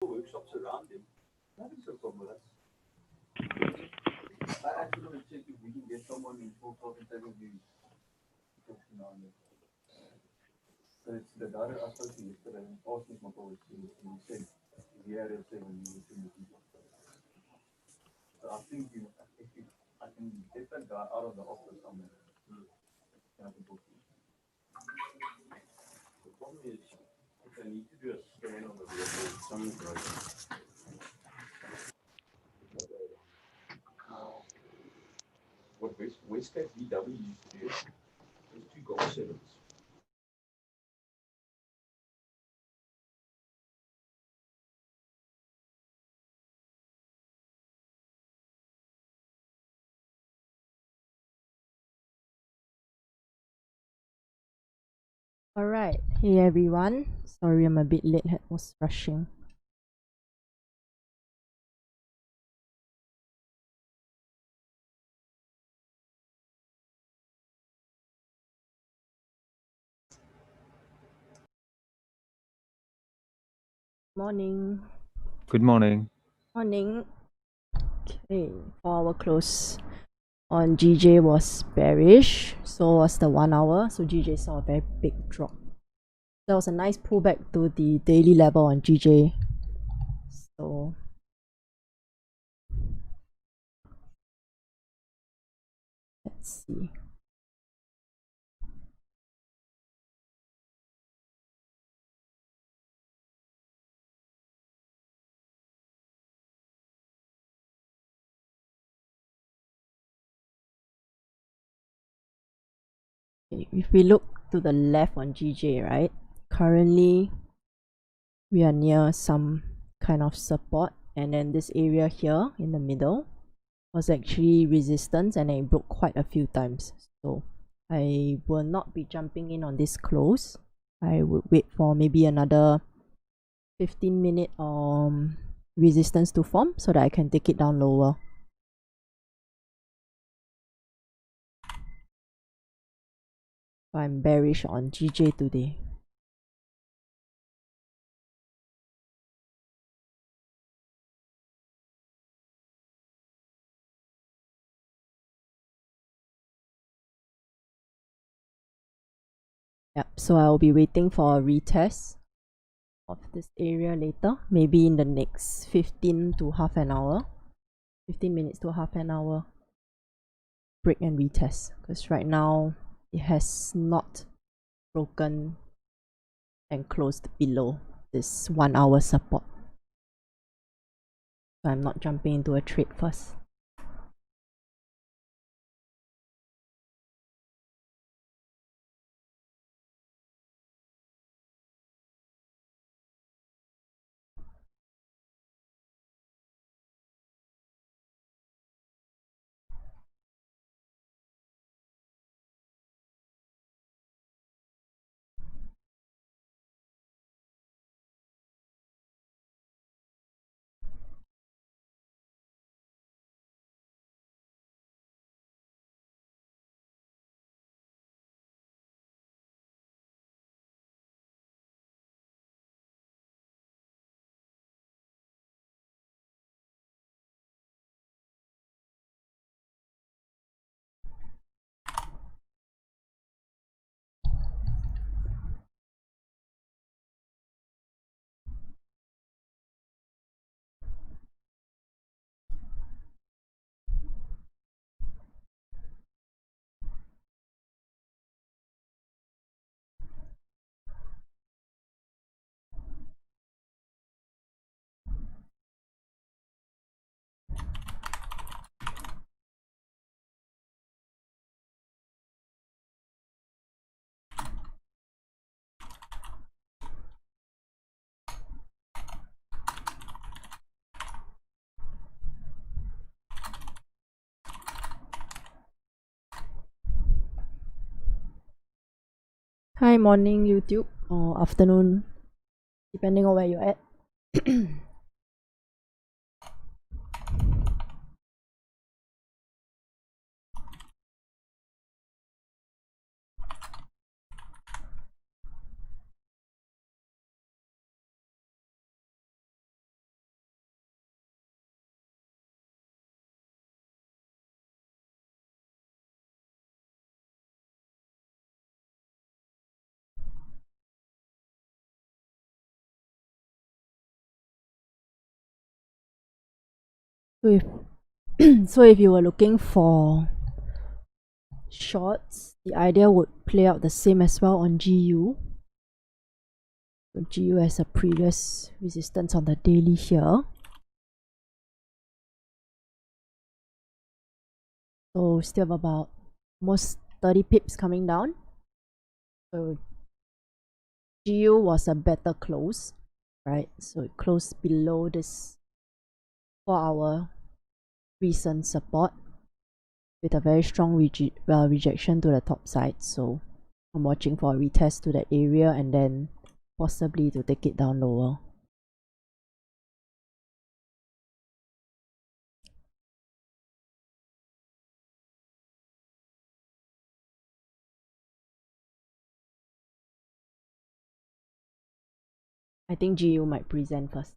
workshops around him. Nothing so problem with that. I actually want to check if we can get someone in full talk and Tradingview talking on it. So it's the guy that I spoke to yesterday and asked me my colleagues and he said he had a 7 people. So I think if I can get that guy out of the office somewhere, then I can talk to him. The problem is if I need to do a scan on the vehicle, something's broken. What Westgate VW used to do is 2 Golf 7s. Alright, hey everyone. Sorry I'm a bit late, I was rushing. Morning. Good morning. Morning. Okay, for our close on GJ was bearish, so was the 1 hour, so GJ saw a very big drop. There was a nice pullback to the daily level on GJ. So let's see. Okay, if we look to the left on GJ, right? Currently we are near some kind of support, and then this area here in the middle was actually resistance, and it broke quite a few times. So I will not be jumping in on this close. I would wait for maybe another 15-minute resistance to form so that I can take it down lower. So I'm bearish on GJ today. Yep, so I'll be waiting for a retest of this area later, maybe in the next 15 to half an hour. 15 minutes to half an hour. Break and retest, because right now it has not broken and closed below this 1 hour support. So I'm not jumping into a trade first. Hi, morning YouTube, or afternoon, depending on where you're at. So if so if you were looking for shorts, the idea would play out the same as well on GU. So GU has a previous resistance on the daily here. So still have about almost 30 pips coming down. So GU was a better close, right? So it closed below this 4-hour recent support with a very strong rejection to the top side. So I'm watching for a retest to that area and then possibly to take it down lower. I think GU might present first.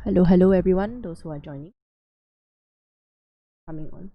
Hello everyone, those who are joining, coming on.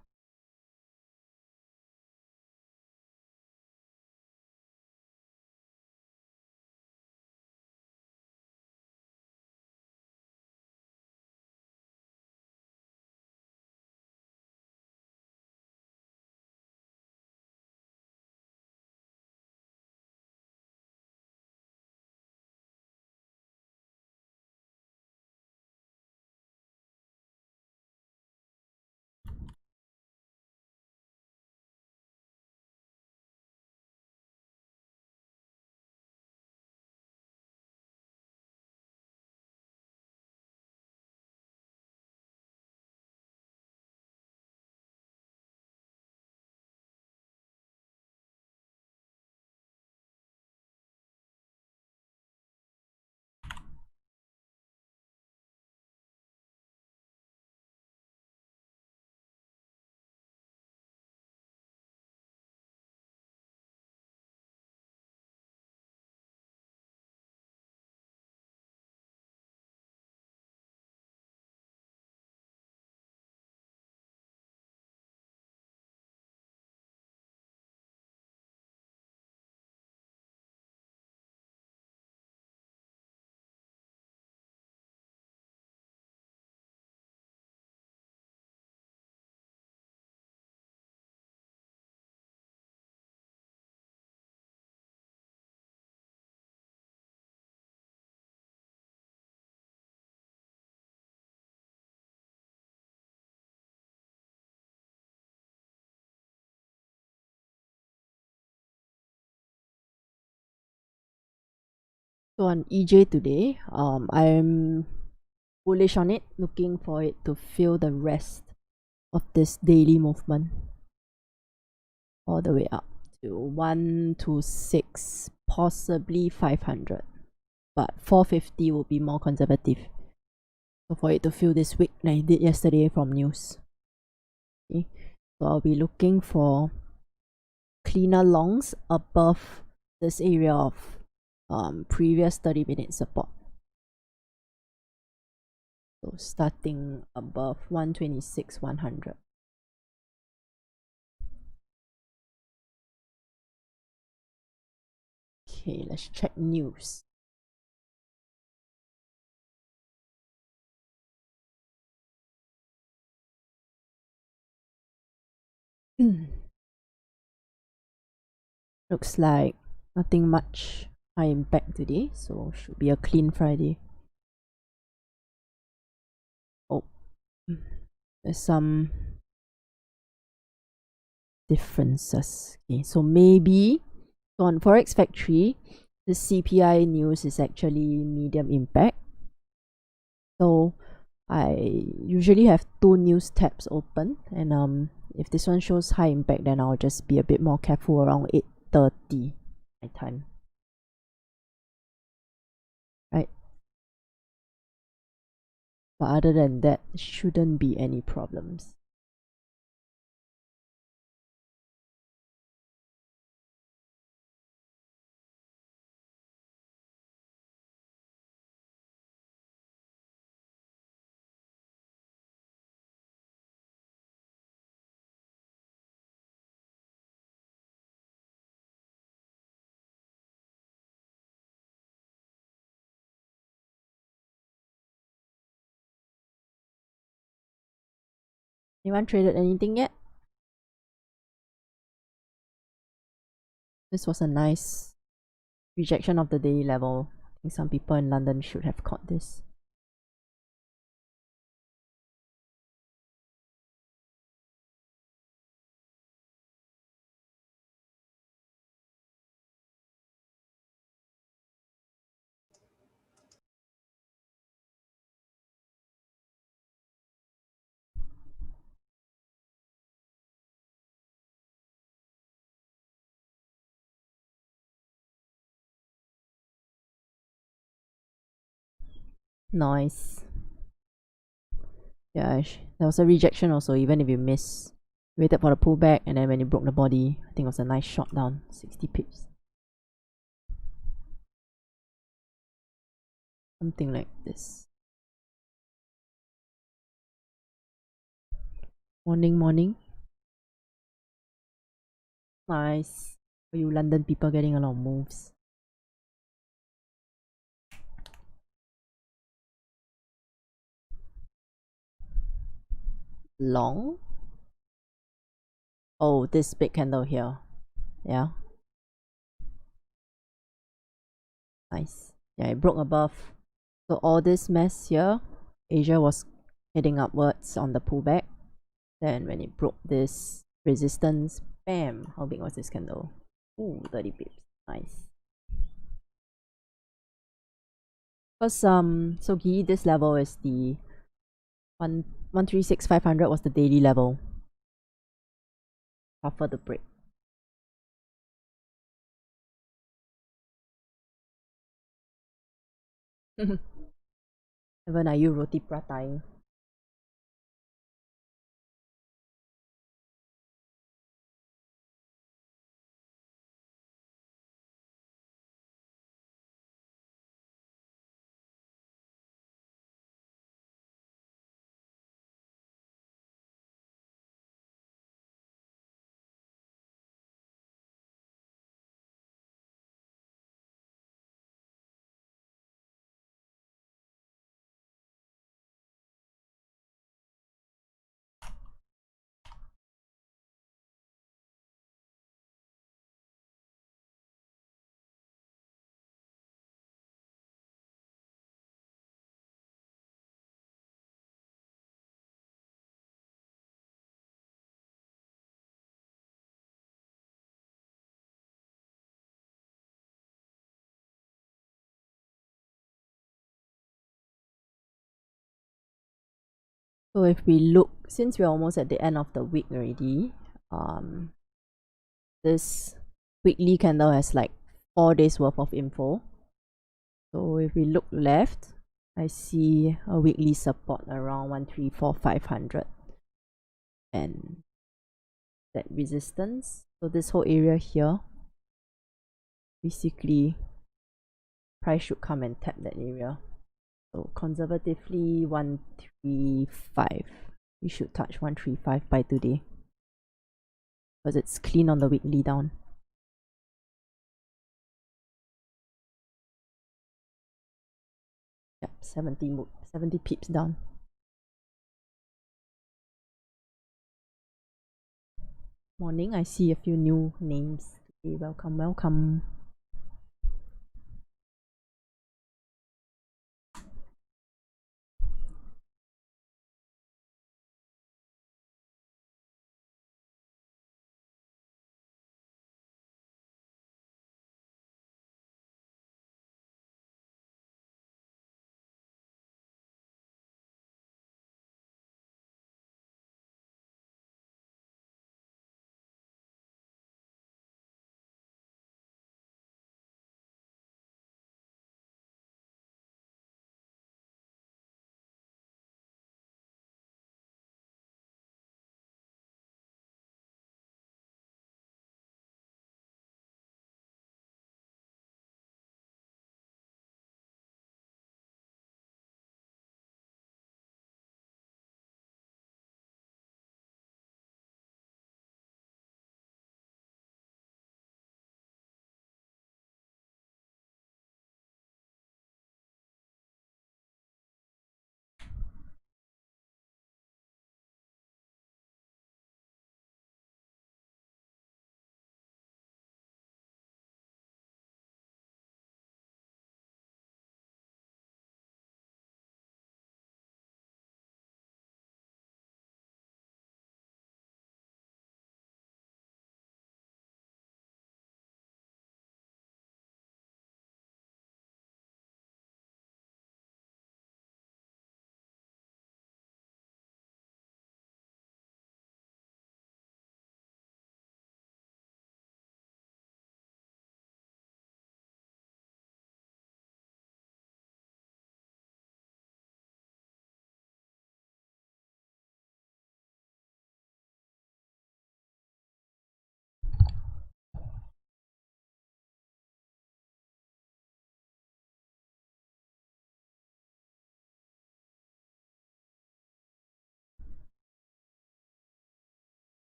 So on EJ today, I'm bullish on it, looking for it to fill the rest of this daily movement all the way up to 126, possibly 500, but 450 will be more conservative. So for it to fill this wick like it did yesterday from news. Okay, so I'll be looking for cleaner longs above this area of previous 30-minute support. So starting above 126, 100. Okay, let's check news. Looks like nothing much high impact today, so should be a clean Friday. Oh, there's some differences. Okay, so maybe on Forex Factory, the CPI news is actually medium impact. So I usually have 2 news tabs open, and if this one shows high impact, then I'll just be a bit more careful around 8:30 my time. Right? But other than that, shouldn't be any problems. Anyone traded anything yet? This was a nice rejection of the daily level. I think some people in London should have caught this. Nice. Yeah, there was a rejection also, even if you miss. Waited for the pullback, and then when it broke the body, I think it was a nice shot down, 60 pips. Something like this. Morning, morning. Nice. For you London people getting a lot of moves. Long. Oh, this big candle here. Yeah. Nice. Yeah, it broke above. So all this mess here, Asia was heading upwards on the pullback. Then when it broke this resistance, bam! How big was this candle? Ooh, 30 pips. Nice. Because so Gi, this level is the 136,500 was the daily level. Tougher to break. Evan, are you roti prataing? So if we look, since we're almost at the end of the week already, this weekly candle has like 4 days worth of info. So if we look left, I see a weekly support around 134,500 and that resistance. So this whole area here, basically price should come and tap that area. So conservatively 135. We should touch 135 by today because it's clean on the weekly down. Yep, 70 pips down. Morning, I see a few new names today. Welcome, welcome.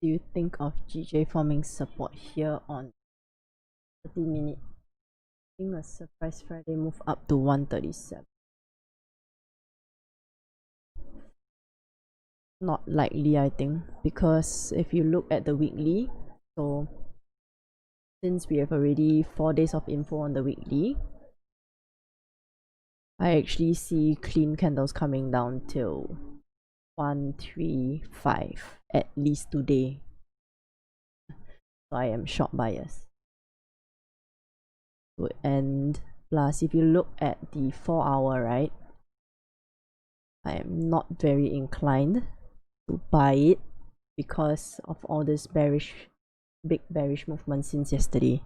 do you think of GJ forming support here on 30-minute? I think a surprise Friday move up to 137. Not likely, I think, because if you look at the weekly, so since we have already 4 days of info on the weekly, I actually see clean candles coming down till 135 at least today. So I am short bias. And plus, if you look at the 4-hour, right, I am not very inclined to buy it because of all this big bearish movement since yesterday.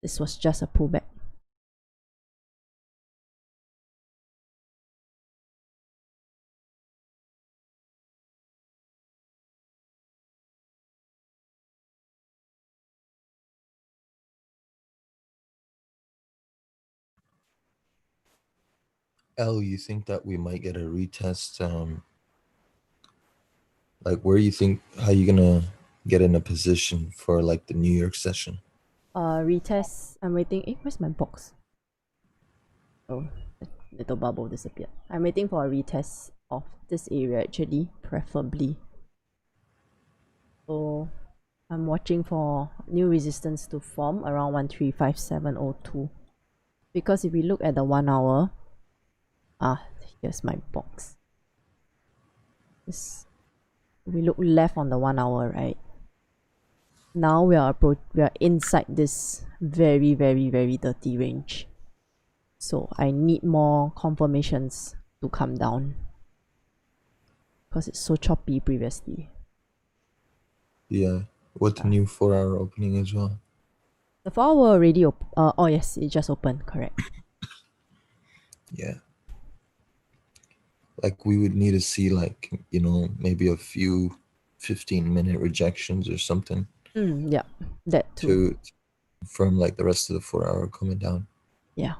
This was just a pullback. L, you think that we might get a retest? Like, where you think, how you gonna get in a position for like the New York session? Retest. I'm waiting. Where's my box? Oh, the little bubble disappeared. I'm waiting for a retest of this area actually, preferably. So I'm watching for new resistance to form around 135702. Because if we look at the 1 hour, here's my box. We look left on the 1 hour, right? Now we are inside this very dirty range. So I need more confirmations to come down because it's so choppy previously. Yeah, with the new 4-hour opening as well. The 4-hour already oh yes, it just opened, correct. Yeah. Like, we would need to see, like, you know, maybe a few 15-minute rejections or something. Yeah, that too. To from like the rest of the 4-hour coming down. Yeah.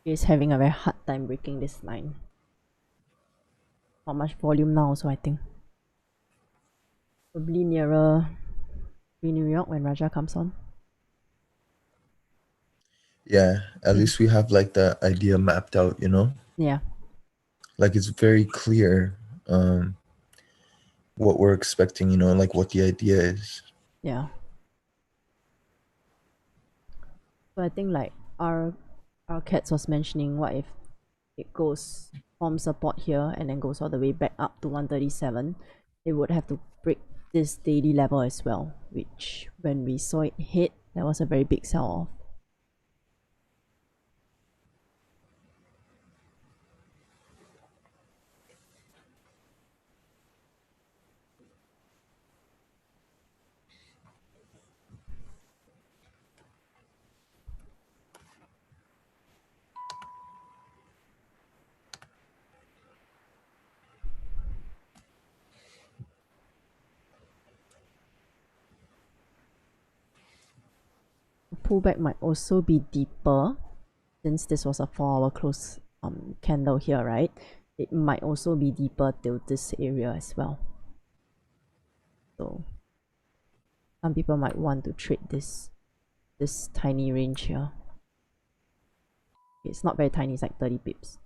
Is having a very hard time breaking this line. Not much volume now, so I think probably nearer New York when Raja comes on. Yeah, at least we have like the idea mapped out, you know? Yeah. Like, it's very clear what we're expecting, you know, like what the idea is. Yeah. So I think like our cats was mentioning, what if it goes from support here and then goes all the way back up to 137? It would have to break this daily level as well, which when we saw it hit, that was a very big sell-off. Pullback might also be deeper since this was a 4-hour close candle here, right? It might also be deeper till this area as well. So some people might want to trade this tiny range here. It's not very tiny, it's like 30 pips.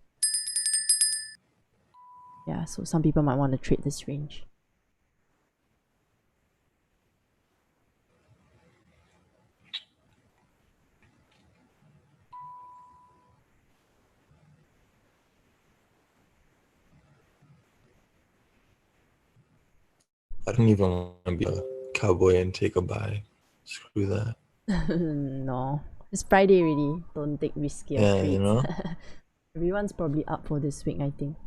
Yeah, so some people might want to trade this range. I don't even want to be a cowboy and take a buy. Screw that. No, it's Friday already. Don't take riskier Yeah, trades. you know? Everyone's probably up for this week, I think.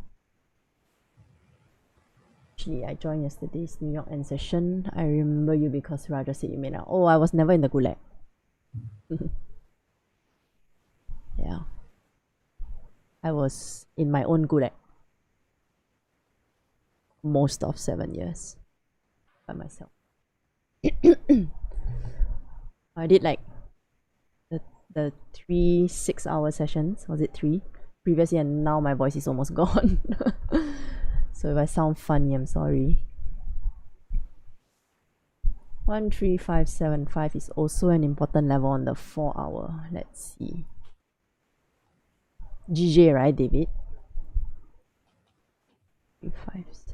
Actually, I joined yesterday's New York end session. I remember you because Raja said you made out. Oh, I was never in the gulag. Yeah. I was in my own gulag. Most of 7 years. By myself. I did like the 3 6-hour sessions. Was it 3? Previously, and now my voice is almost gone. So if I sound funny, I'm sorry. 13575 is also an important level on the 4-hour. Let's see. GJ, right, David? 357.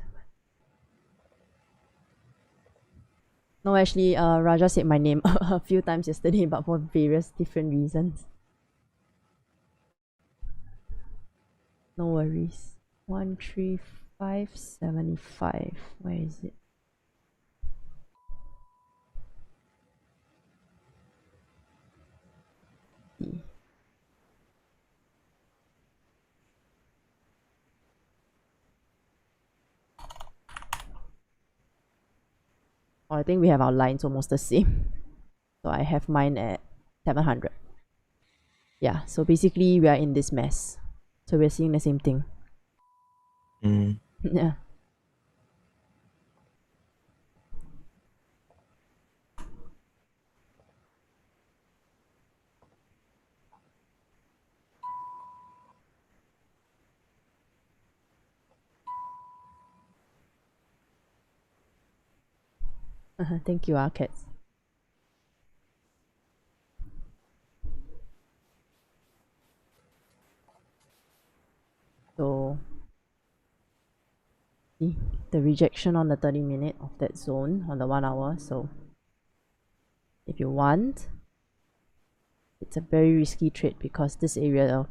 No, actually, Raja said my name a few times yesterday, but for various different reasons. No worries. 13575. Where is it? Oh, I think we have our lines almost the same. So I have mine at 700. Yeah, so basically we are in this mess. So we're seeing the same thing. Yeah. Thank you, Arcades. So see the rejection on the 30-minute of that zone on the 1 hour. So if you want, it's a very risky trade because this area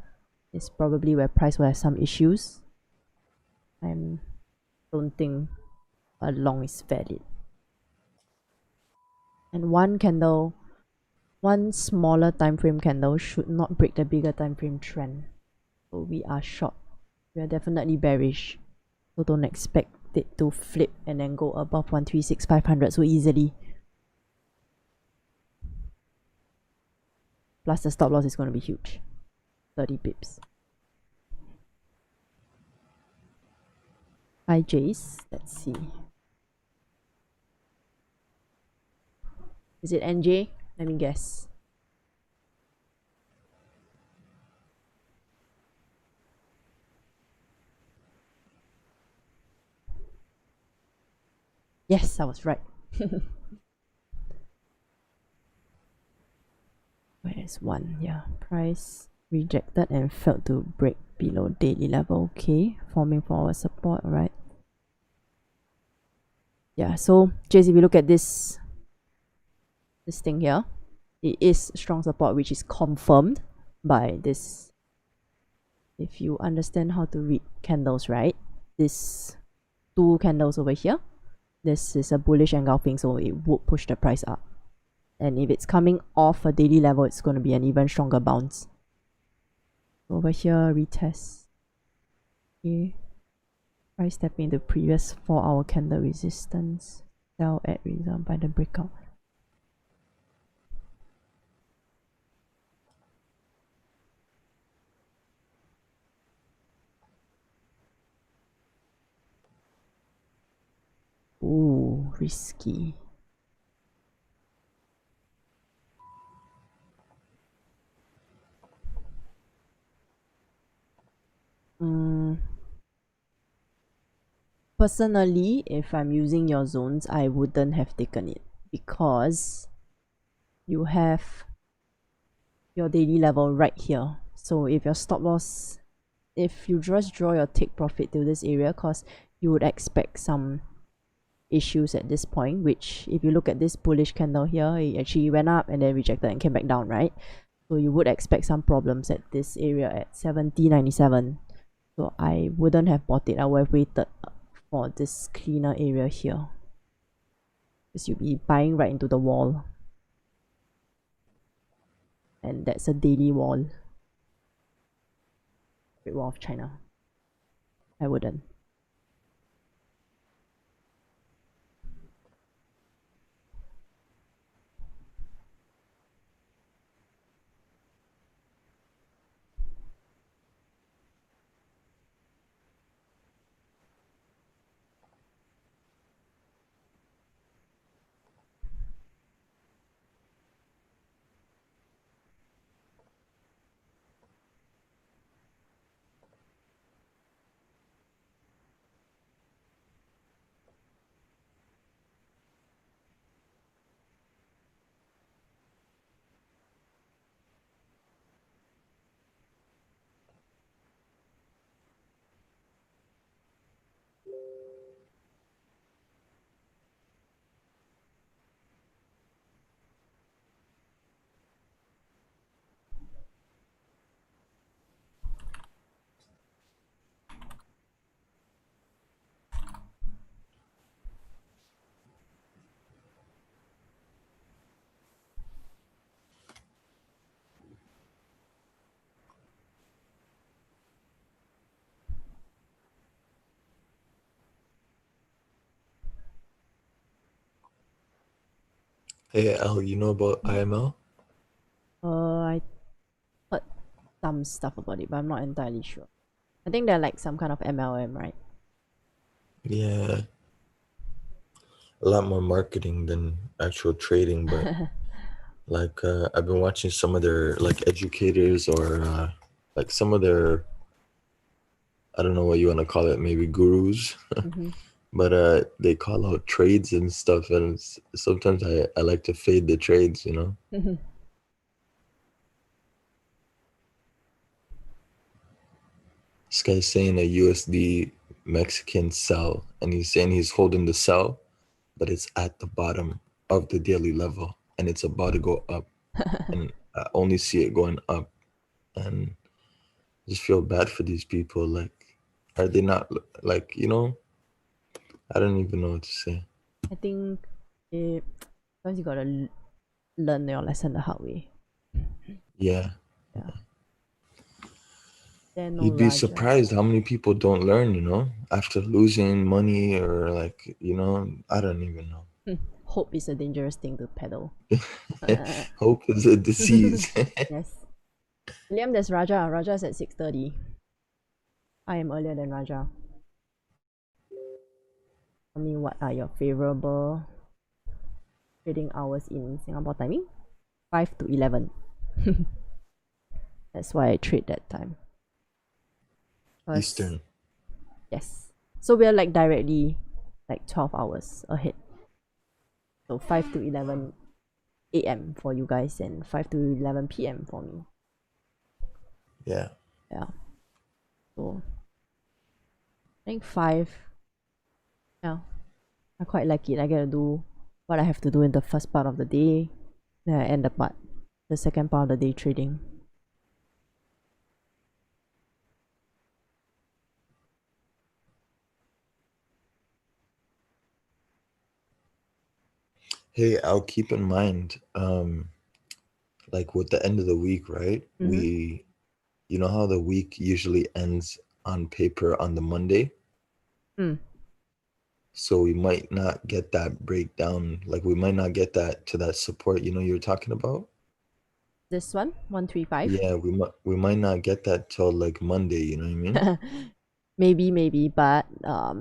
is probably where price will have some issues. I don't think a long is valid. And one smaller time frame candle should not break the bigger time frame trend. So we are short. We are definitely bearish. So don't expect it to flip and then go above 136,500 so easily. Plus the stop loss is going to be huge. 30 pips. Hi Jace. Let's see. Is it NJ? Let me guess. Yes, I was right. Where's one? Yeah, price rejected and failed to break below daily level. Okay, forming for our support. Alright. Yeah, so Jace, if you look at this thing here, it is strong support which is confirmed by this. If you understand how to read candles, right? This 2 candles over here, this is a bullish engulfing, so it would push the price up. And if it's coming off a daily level, it's going to be an even stronger bounce. Over here, retest. Okay. Price stepping into previous 4-hour candle resistance. Sell at reason by the breakout. Ooh, risky. personally, if I'm using your zones, I wouldn't have taken it because you have your daily level right here. So if your stop loss, if you just draw your take profit to this area, cause you would expect some issues at this point, which if you look at this bullish candle here, it actually went up and then rejected and came back down, right? So you would expect some problems at this area at 70.97. So I wouldn't have bought it. I would have waited for this cleaner area here, because you'll be buying right into the wall, and that's a daily wall. Great Wall of China. I wouldn't. Hey Al, you know about IML? I heard some stuff about it, but I'm not entirely sure. I think they're like some kind of MLM, right? Yeah, a lot more marketing than actual trading, but like I've been watching some of their like educators or like some of their, I don't know what you want to call it, maybe gurus, but they call out trades and stuff, and sometimes I like to fade the trades, you know. This guy's saying a USD Mexican sell, and he's saying he's holding the sell, but it's at the bottom of the daily level, and it's about to go up, and I only see it going up, and I just feel bad for these people. Like, are they not like, you know? I don't even know what to say. I think sometimes you gotta learn your lesson the hard way. Yeah. Yeah. No You'd be Raja. surprised how many people don't learn, you know, after losing money or like, you know, I don't even know. Hope is a dangerous thing to peddle. Hope is a disease. Yes. William, there's Raja. Raja's at 6:30. I am earlier than Raja. Tell me, what are your favorable trading hours in Singapore timing? 5 to 11. That's why I trade that time. Eastern. Yes. So we're like directly like 12 hours ahead. So 5 to 11 a.m. for you guys and 5 to 11 p.m. for me. Yeah. Yeah. So I think 5. Yeah. I quite like it. I get to do what I have to do in the first part of the day. Then I end the second part of the day trading. Hey, I'll keep in mind, like with the end of the week, right? You know how the week usually ends on paper on the Monday? So we might not get that breakdown. Like we might not get that to that support, you know, you're talking about? This one, 135. Yeah, we might not get that till like Monday, you know what I mean? maybe, but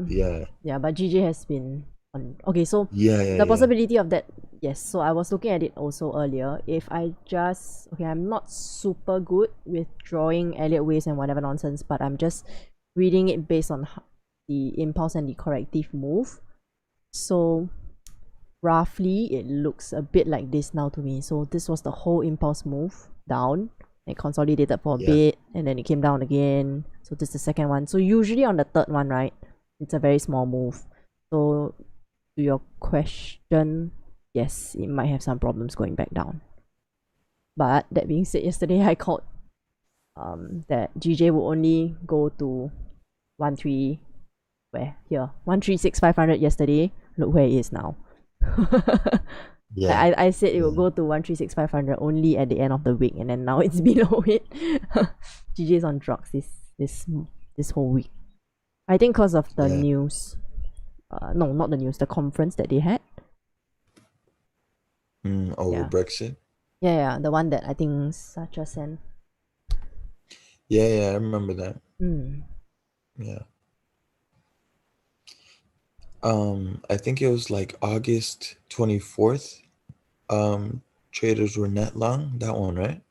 Yeah. but GJ has been on. Okay, so Yeah. the possibility of that, yes. So I was looking at it also earlier. If I just I'm not super good with drawing Elliott waves and whatever nonsense, but I'm just reading it based on the impulse and the corrective move. So roughly it looks a bit like this now to me. So this was the whole impulse move down. It consolidated for a bit and then it came down again. So this is the second one. So usually on the third one, right, it's a very small move. So to your question, yes, it might have some problems going back down. But that being said, yesterday I called that GJ will only go to 136,500 yesterday. Look where it is now. Yeah. I said it will go to 136,500 only at the end of the week, and then now it's below it. GJ is on drugs this whole week. I think because of the news. No, not the news. The conference that they had. Over Brexit. Yeah, the one that I think Sacha sent. Yeah, I remember that. Yeah. I think it was like August 24th. Traders were net long. That one, right?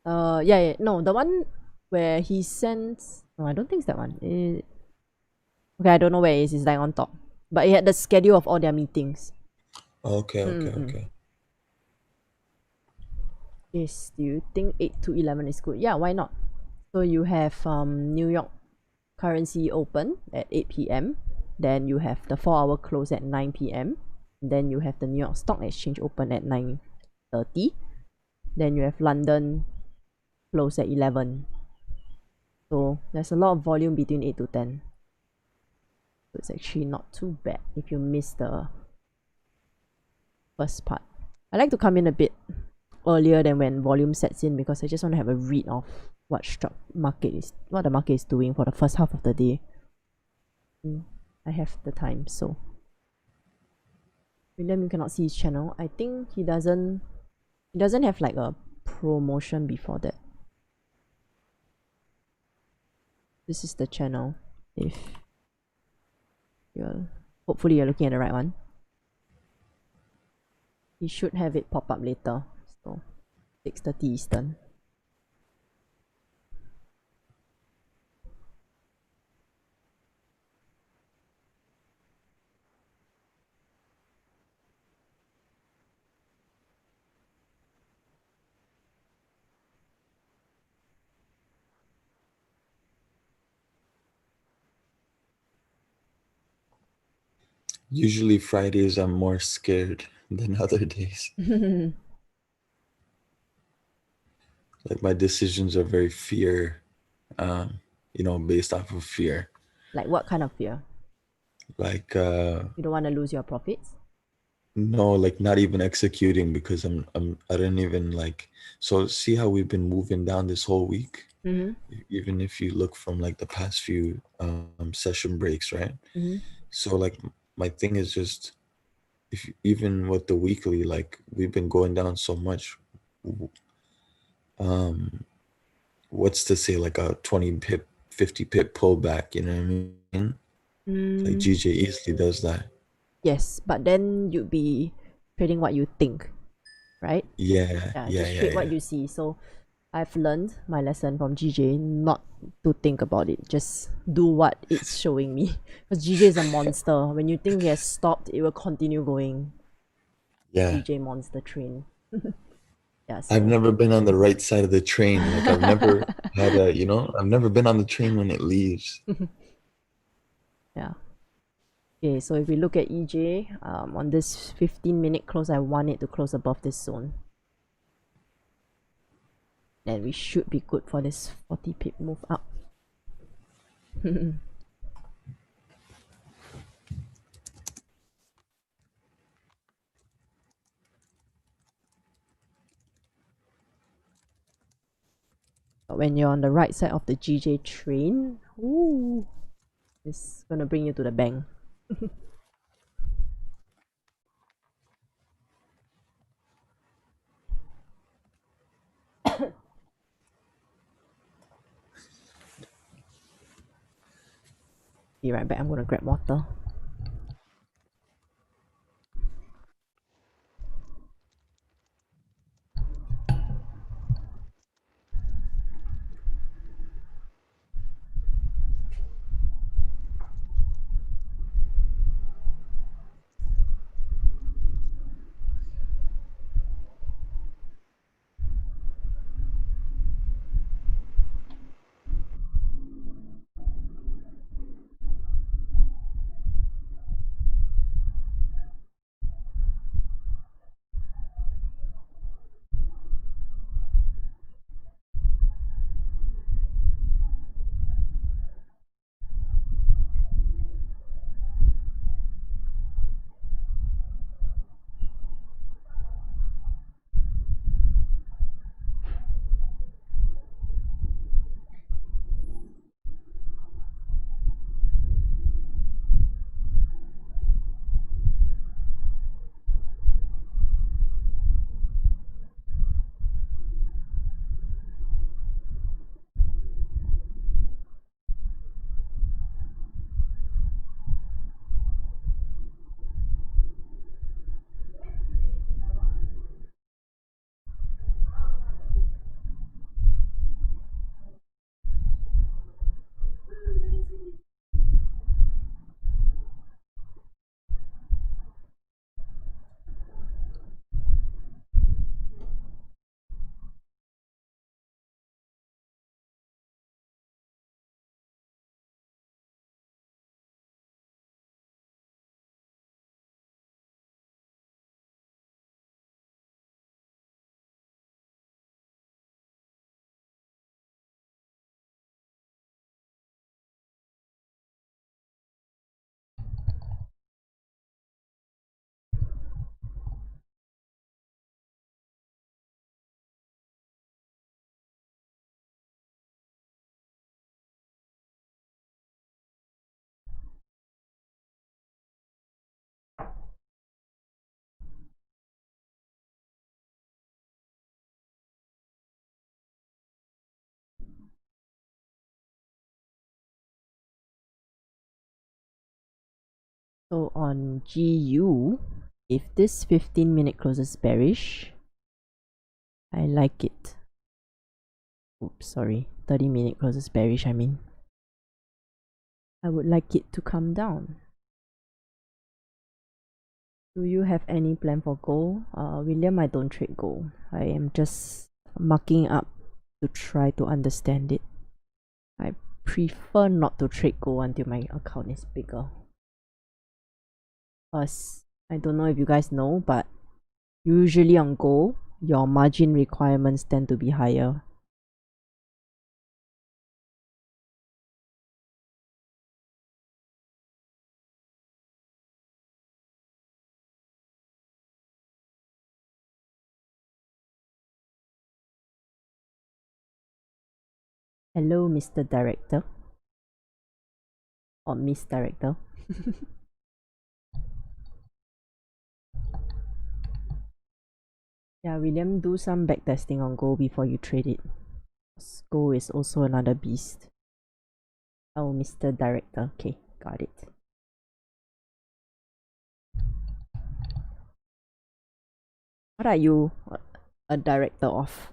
Yeah. No, the one where he sends. No, I don't think it's that one. Okay, I don't know where it is. It's like on top, but it had the schedule of all their meetings. Okay. Yes, do you think 8 to 11 is good? Yeah, why not? So you have New York currency open at 8 p.m. Then you have the 4-hour close at 9 p.m. Then you have the New York Stock Exchange open at 9:30. Then you have London close at 11. So there's a lot of volume between 8 to 10. So it's actually not too bad if you miss the first part. I like to come in a bit earlier than when volume sets in because I just want to have a read of what the market is doing for the first half of the day. I have the time, so William, you cannot see his channel. I think he doesn't have like a promotion before that. This is the channel. If hopefully you're looking at the right one. He should have it pop up later. So 6:30 Eastern. Usually Fridays I'm more scared than other days. Like my decisions are very fear, based off of fear. Like what kind of fear? Like You don't want to lose your profits? no, like not even executing because I didn't even like. So see how we've been moving down this whole week. Even if you look from like the past few session breaks, right? So like my thing is just even with the weekly, like we've been going down so much. What's to say like a 20 pip, 50 pip pullback? You know what I mean? Like GJ easily does that. Yes, but then you'd be trading what you think, right? Yeah. Just trade what you see. So I've learned my lesson from GJ not to think about it. Just do what it's showing me. Because GJ is a monster. When you think he has stopped, it will continue going. Yeah. GJ monster train. Yeah, so. I've never been on the right side of the train. Like I've never had I've never been on the train when it leaves. Yeah. Okay, so if we look at EJ, on this 15-minute close, I want it to close above this zone. Then we should be good for this 40 pip move up. But when you're on the right side of the GJ train, ooh, it's gonna bring you to the bank. Be right back, I'm gonna grab water. So on GU, if this 15-minute closes bearish, I like it. Oops, sorry, 30-minute closes bearish, I mean. I would like it to come down. Do you have any plan for gold? William, I don't trade gold. I am just marking up to try to understand it. I prefer not to trade gold until my account is bigger. Plus, I don't know if you guys know, but usually on gold, your margin requirements tend to be higher. Hello, Mr. Director. Or Miss Director. Yeah, William, do some backtesting on gold before you trade it. Gold is also another beast. Oh, Mr. Director. Okay, got it. What are you a director of?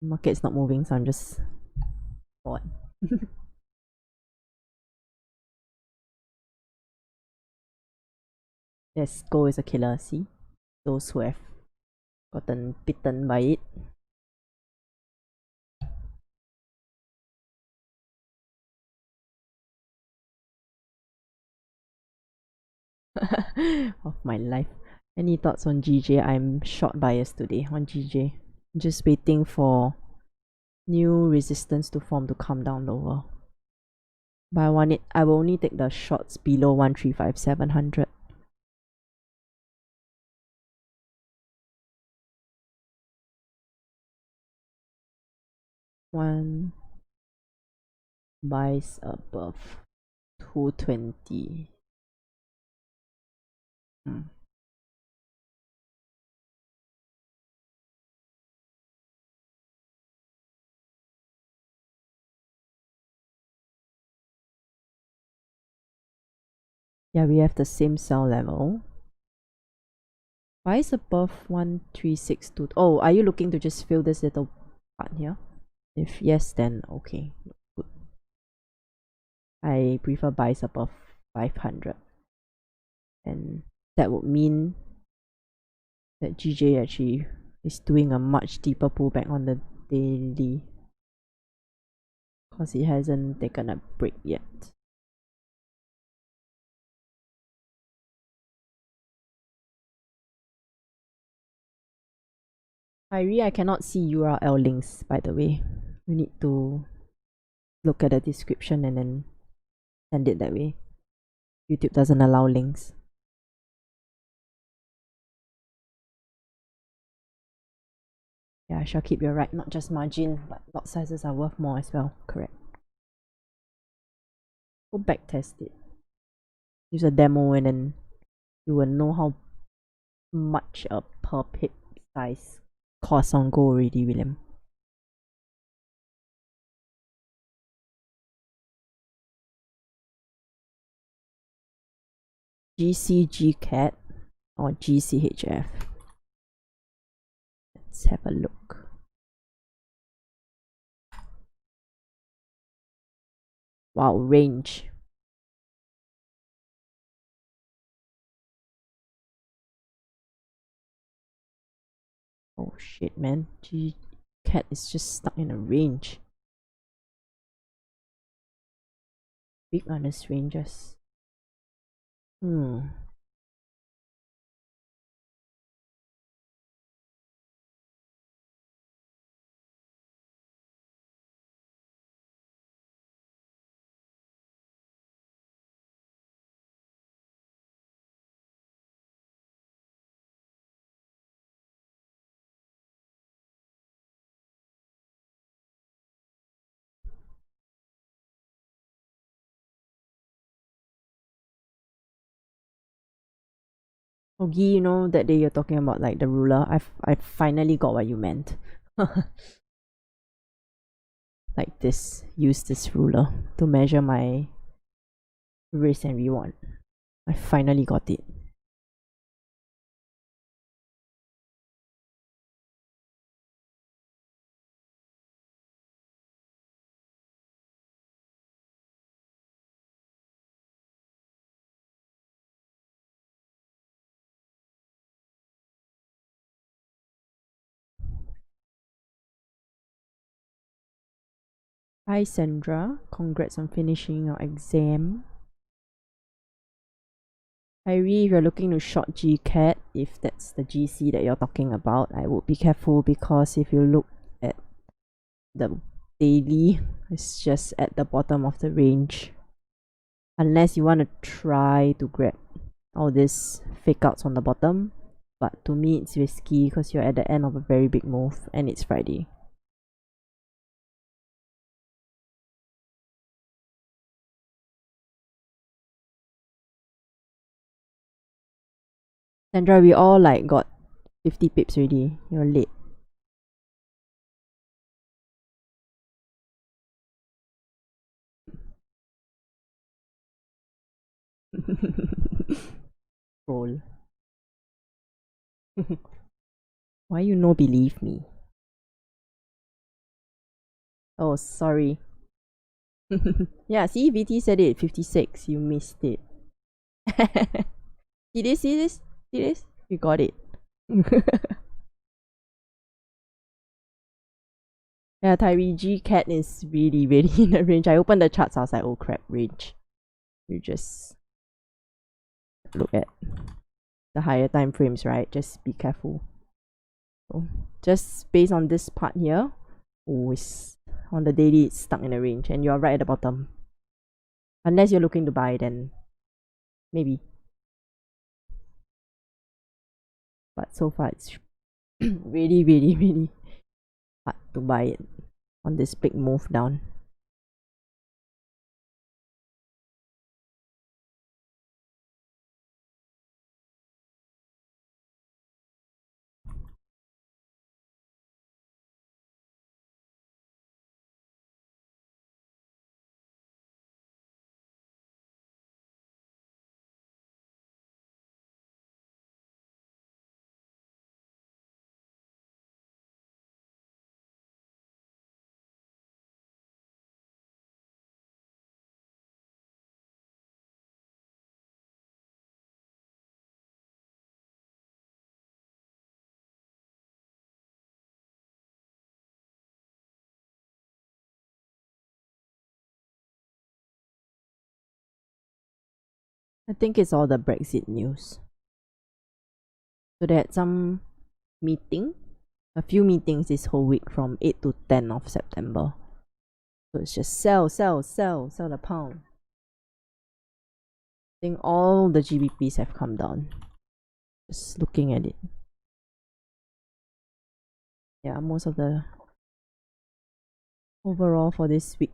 Market's not moving, so I'm just bored. Yes, gold is a killer. See, those who have gotten bitten by it. Of my life. Any thoughts on GJ? I'm short biased today on GJ. Just waiting for new resistance to form to come down lower. But I will only take the shorts below 135,700. One buys above 220. Yeah, we have the same sell level. Buys above 1362. Oh, are you looking to just fill this little part here? If yes, then okay. Good. I prefer buys above 500. And that would mean that GJ actually is doing a much deeper pullback on the daily, because it hasn't taken a break yet. Kyrie, I cannot see URL links, by the way. You need to look at the description and then send it that way. YouTube doesn't allow links. Yeah, I shall keep your right, not just margin, but lot sizes are worth more as well. Correct. Go back test it. Use a demo and then you will know how much a per pip size costs on Go already, William. GCGCAT or GCHF. Let's have a look. Wow, range. Oh shit, man. GCAT is just stuck in a range. Big honest ranges. Ogi, you know that day you're talking about like the ruler. I finally got what you meant. Like this, use this ruler to measure my risk and reward. I finally got it. Hi Sandra, congrats on finishing your exam. Irene, if you're looking to short GCAT, if that's the GC that you're talking about, I would be careful because if you look at the daily, it's just at the bottom of the range. Unless you want to try to grab all these fake outs on the bottom. But to me, it's risky because you're at the end of a very big move and it's Friday. Sandra, we all like got 50 pips already. You're late. Roll. Why you no believe me? Oh, sorry. Yeah, see, VT said it 56. You missed it. See this? See this? See this? You got it. Yeah, Tyree G cat is really, really in the range. I opened the charts, I was like, oh crap, range. You just look at the higher time frames, right? Just be careful. So just based on this part here, oh, it's on the daily, it's stuck in the range, and you're right at the bottom. Unless you're looking to buy, then maybe. But so far, it's really, really, really hard to buy it on this big move down. I think it's all the Brexit news. So they had some meeting, a few meetings this whole week from 8 to 10 of September. So it's just sell, sell, sell, sell the pound. I think all the GBPs have come down. Just looking at it. Yeah, most of the overall for this week.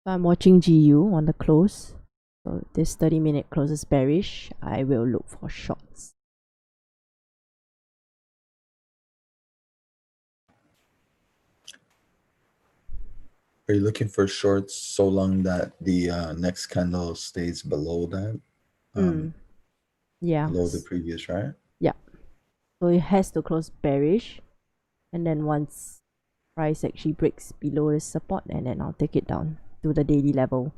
I'm watching GU on the close. So this 30-minute closes bearish. I will look for shorts. Are you looking for shorts so long that the next candle stays below that? Yeah. Below the previous, right? Yeah. So it has to close bearish. And then once price actually breaks below the support, and then I'll take it down to the daily level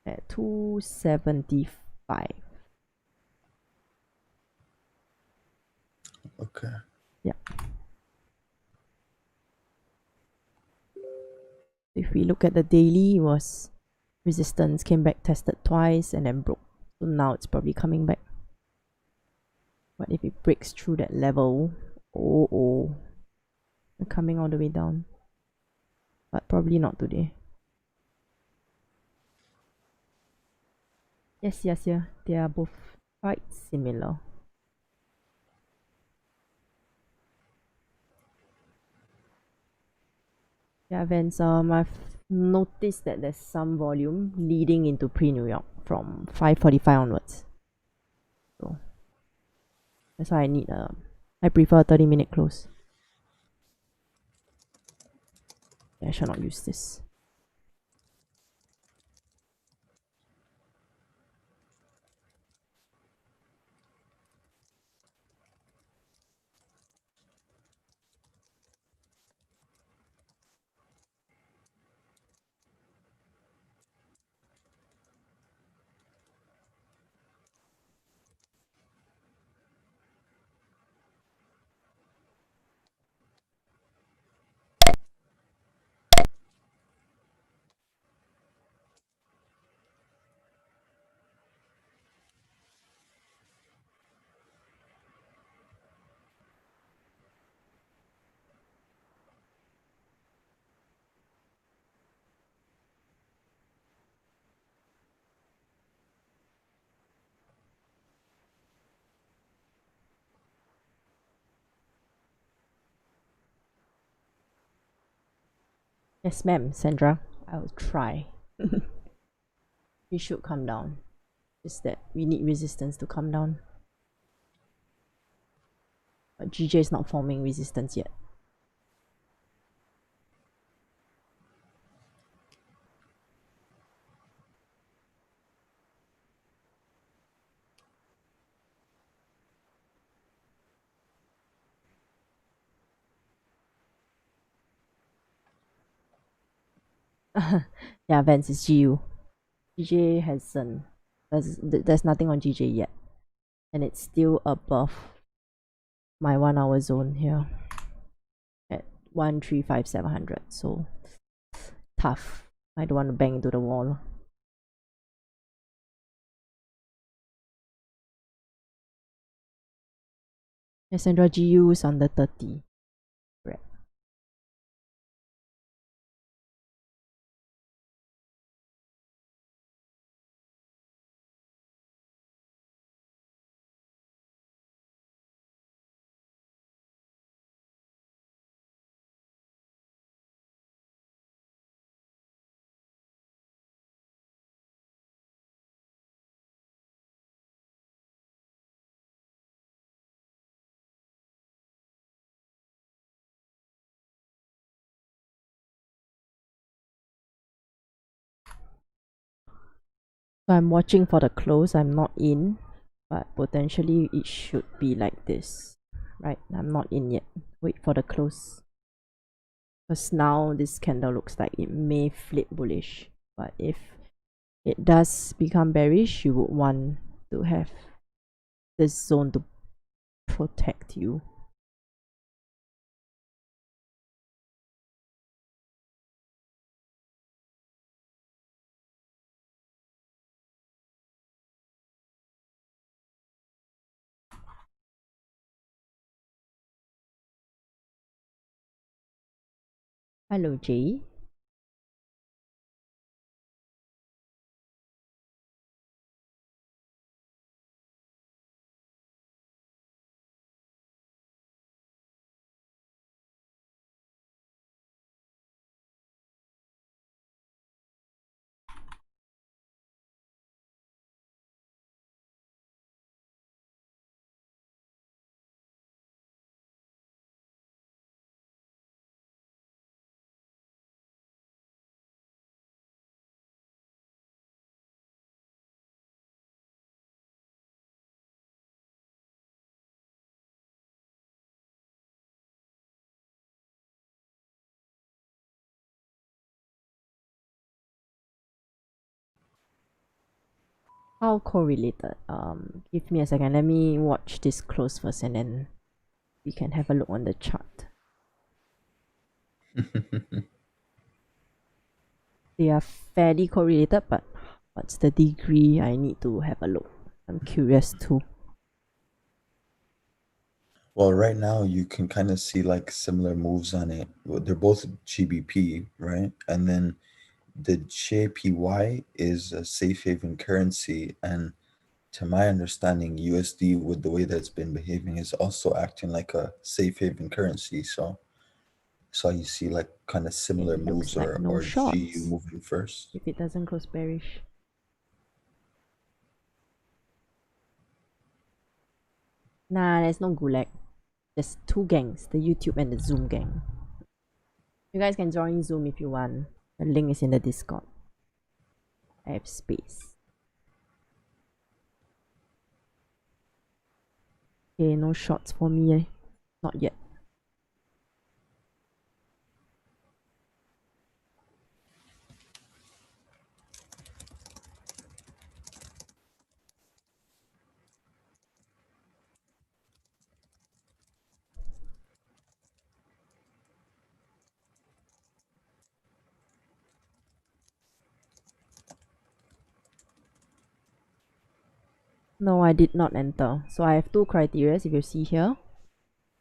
at 275. Okay. Yeah. If we look at the daily, it was resistance, came back, tested twice, and then broke. So now it's probably coming back. But if it breaks through that level, we're coming all the way down. But probably not today. Yes, they are both quite similar. Yeah, Vance, I've noticed that there's some volume leading into pre-New York from 5:45 onwards. So that's why I prefer a 30-minute close. Yeah, I shall not use this. Yes, ma'am, Sandra. I will try. We should come down. Just that we need resistance to come down. But GJ is not forming resistance yet. Yeah, Vance is GU. GJ hasn't. There's nothing on GJ yet. And it's still above my 1 hour zone here at 135,700. So tough. I don't want to bang into the wall. Sandra, GU is on the 30. Right. So I'm watching for the close. I'm not in, but potentially it should be like this. Right, I'm not in yet. Wait for the close. Because now this candle looks like it may flip bullish. But if it does become bearish, you would want to have this zone to protect you. Hello, Jay. How correlated? Give me a second. Let me watch this close first, and then we can have a look on the chart. They are fairly correlated, but what's the degree? I need to have a look. I'm curious too. Well, right now you can kind of see like similar moves on it. Well, they're both GBP, right? And then the JPY is a safe haven currency, and to my understanding, USD, with the way that's been behaving, is also acting like a safe haven currency. So you see like kind of similar It looks moves, like no or GU shorts moving first. if it doesn't close bearish. Nah, there's no gulag. There's two gangs, the YouTube and the Zoom gang. You guys can join Zoom if you want. The link is in the Discord. I have space. Okay, no shorts for me. Not yet. No, I did not enter. So I have two criteria. If you see here,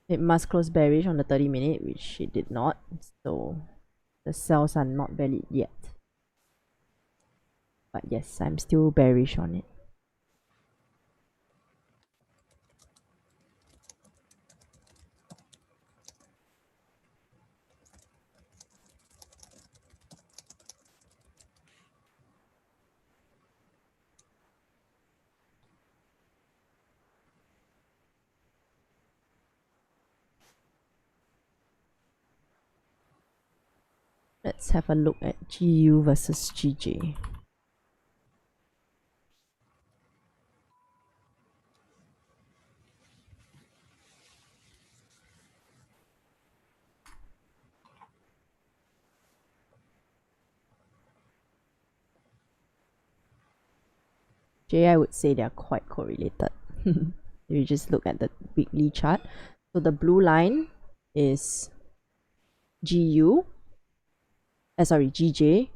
it must close bearish on the 30-minute, which it did not. So the sells are not valid yet. But yes, I'm still bearish on it. Let's have a look at GU versus GJ. J, I would say they are quite correlated. You just look at the weekly chart. So the blue line is GU, GJ,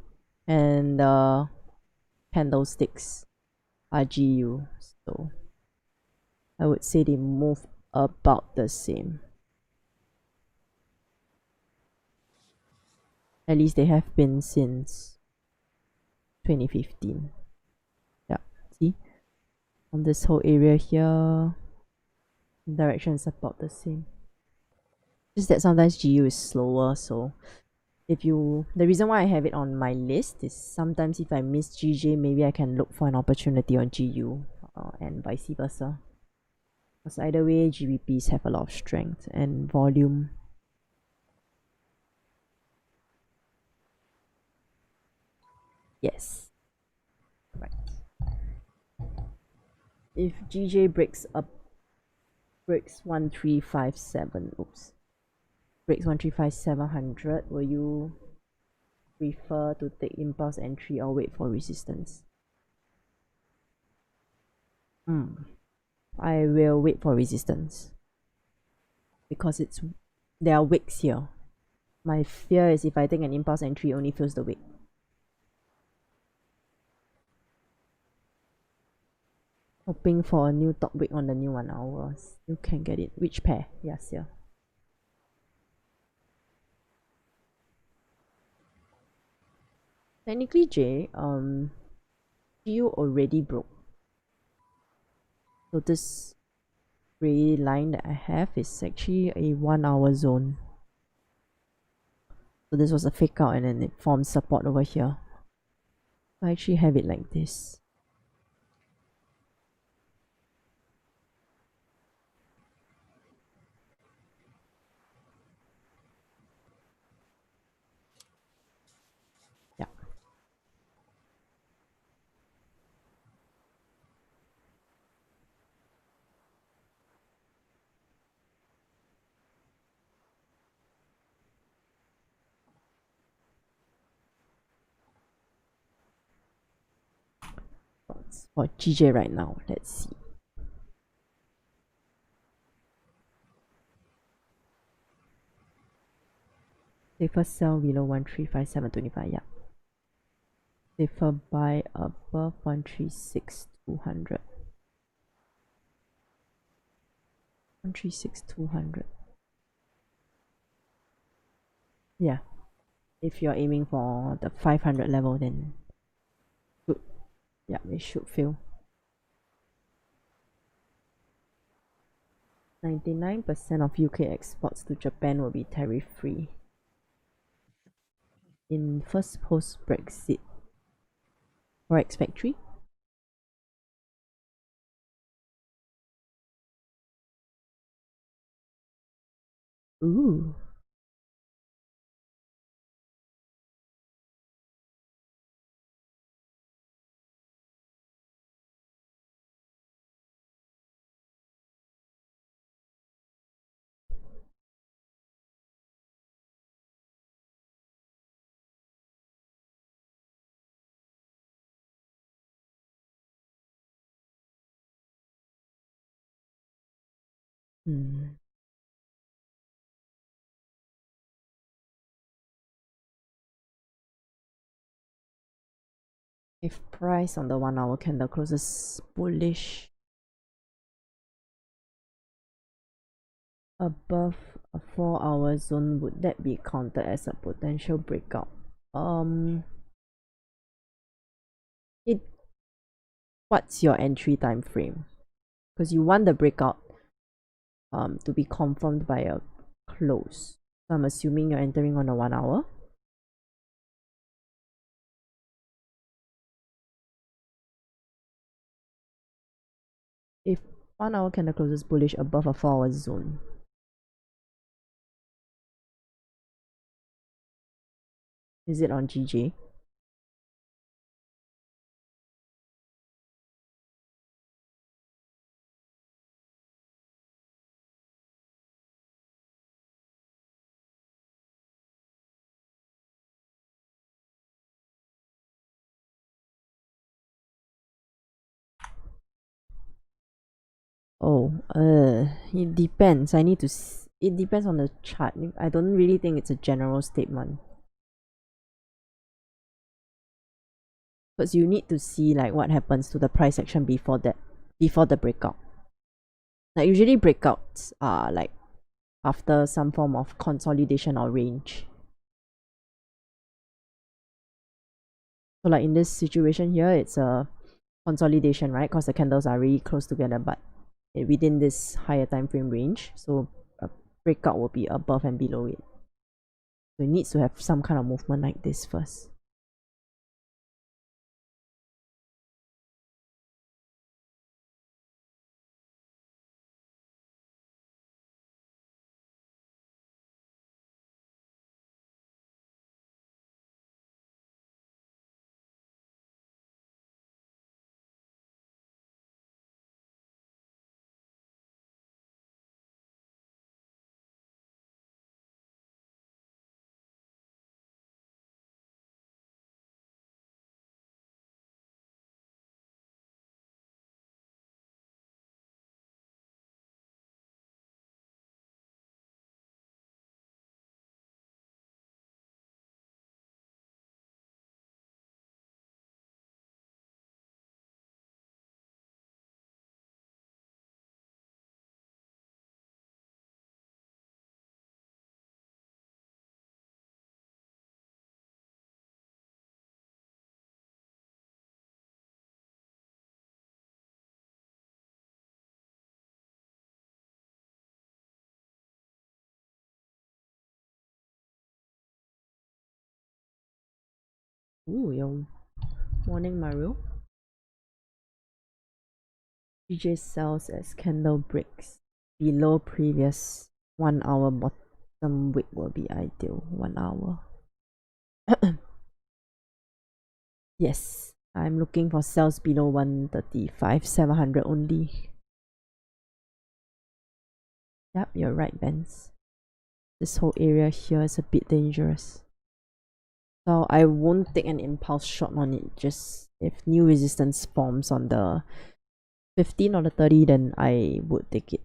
and the candlesticks are GU. So I would say they move about the same. At least they have been since 2015. Yeah, see? On this whole area here, direction is about the same. Just that sometimes GU is slower, so the reason why I have it on my list is sometimes if I miss GJ, maybe I can look for an opportunity on GU, and vice versa. Because either way, GBPs have a lot of strength and volume. Yes. Right. If GJ breaks 1357, breaks 135700, will you prefer to take impulse entry or wait for resistance? I will wait for resistance because there are wicks here. My fear is if I take an impulse entry, it only fills the wick. Hoping for a new top wick on the new 1 hour. You can get it. Which pair? Yes, yeah. Technically, J, you already broke. So this gray line that I have is actually a 1 hour zone. So this was a fake out and then it formed support over here. I actually have it like this. Yeah. spots for GJ right now. Let's see. Safer sell below 135725. Yeah. Safer buy above 136200. 136200. Yeah. If you're aiming for the 500 level, then good. Yeah, it should fail. 99% of UK exports to Japan will be tariff-free in first post-Brexit Forex factory. Ooh. If price on the 1 hour candle closes bullish above a 4-hour zone, would that be counted as a potential breakout? It What's your entry time frame? Because you want the breakout to be confirmed by a close. So I'm assuming you're entering on a 1 hour. If 1 hour candle closes bullish above a 4-hour zone, is it on GJ? Oh, it depends. It depends on the chart. I don't really think it's a general statement. Because you need to see like what happens to the price action before the breakout. Like usually breakouts are like after some form of consolidation or range. So like in this situation here, it's a consolidation, right? Because the candles are really close together, but within this higher time frame range. So a breakout will be above and below it. So it needs to have some kind of movement like this first. Ooh, your morning Mario. GJ sells as candle breaks below previous 1 hour bottom wick will be ideal. 1 hour. Yes, I'm looking for sales below 135, 700 only. Yep, you're right, Benz. This whole area here is a bit dangerous. So I won't take an impulse shot on it. Just if new resistance forms on the 15 or the 30, then I would take it.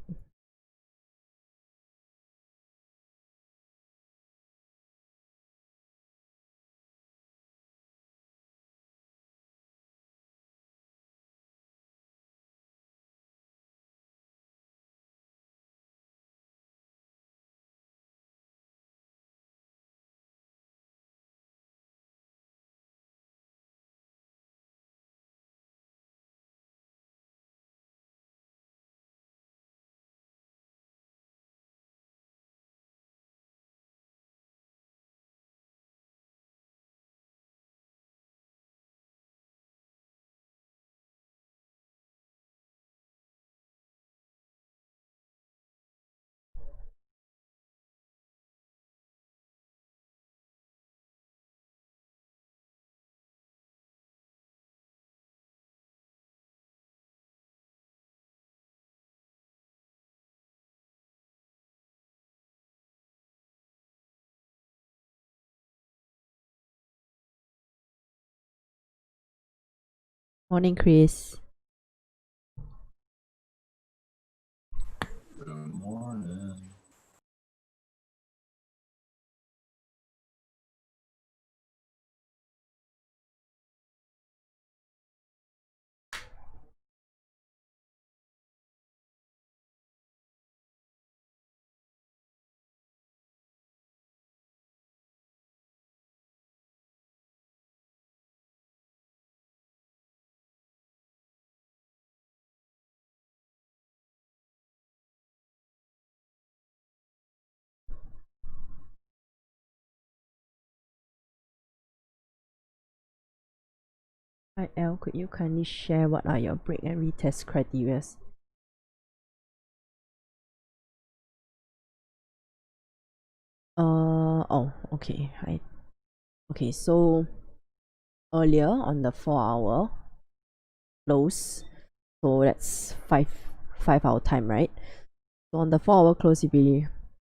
Morning, Chris. Good morning. Hi, L. Could you kindly share what are your break and retest criteria? Oh, okay. Okay, so earlier on the 4-hour close, so that's 5 hour time, right? So on the 4-hour close,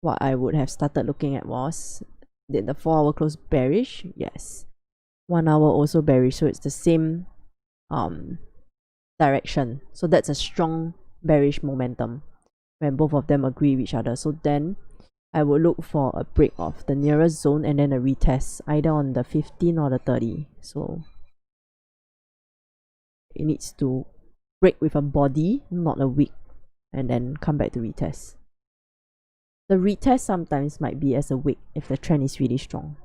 what I would have started looking at was, did the 4-hour close bearish? Yes. 1 hour also bearish, so it's the same direction. So that's a strong bearish momentum when both of them agree with each other. So then I would look for a break of the nearest zone and then a retest either on the 15 or the 30. So it needs to break with a body, not a wick, and then come back to retest. The retest sometimes might be as a wick if the trend is really strong.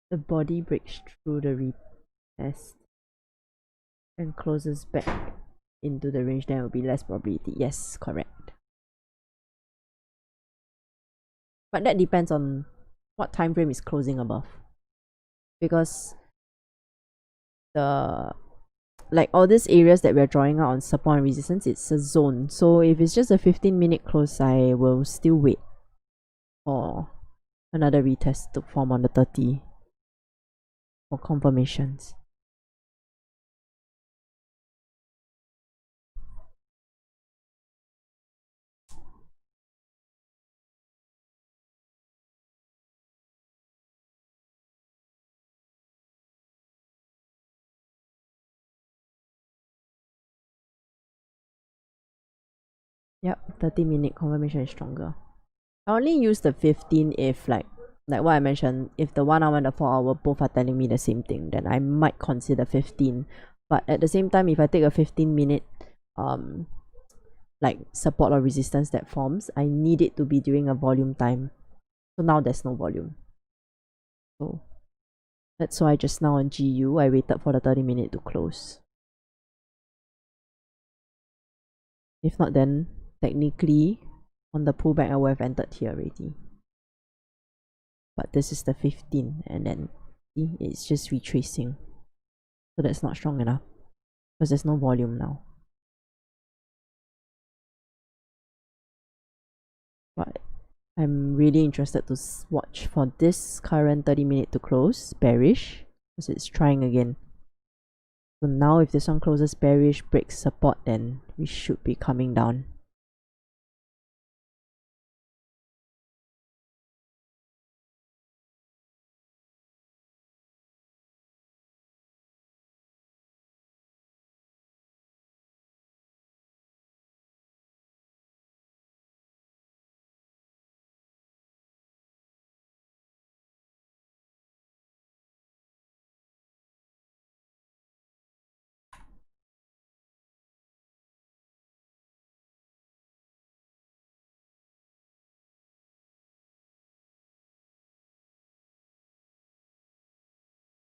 The body breaks through the retest and closes back into the range, then will be less probability. Yes, correct. But that depends on what time frame is closing above. Because the like all these areas that we're drawing out on support and resistance, it's a zone. So if it's just a 15-minute close, I will still wait for another retest to form on the 30 for confirmations. Yep, 30-minute confirmation is stronger. I only use the 15 if like what I mentioned, if the 1 hour and the 4 hour both are telling me the same thing, then I might consider 15. But at the same time, if I take a 15-minute like support or resistance that forms, I need it to be during a volume time. So now there's no volume. So that's why just now on GU, I waited for the 30-minute to close. If not, then technically on the pullback, I would have entered here already. But this is the 15, and then see, it's just retracing. So that's not strong enough because there's no volume now. But I'm really interested to watch for this current 30-minute to close bearish because it's trying again. So now if this one closes bearish, breaks support, then we should be coming down.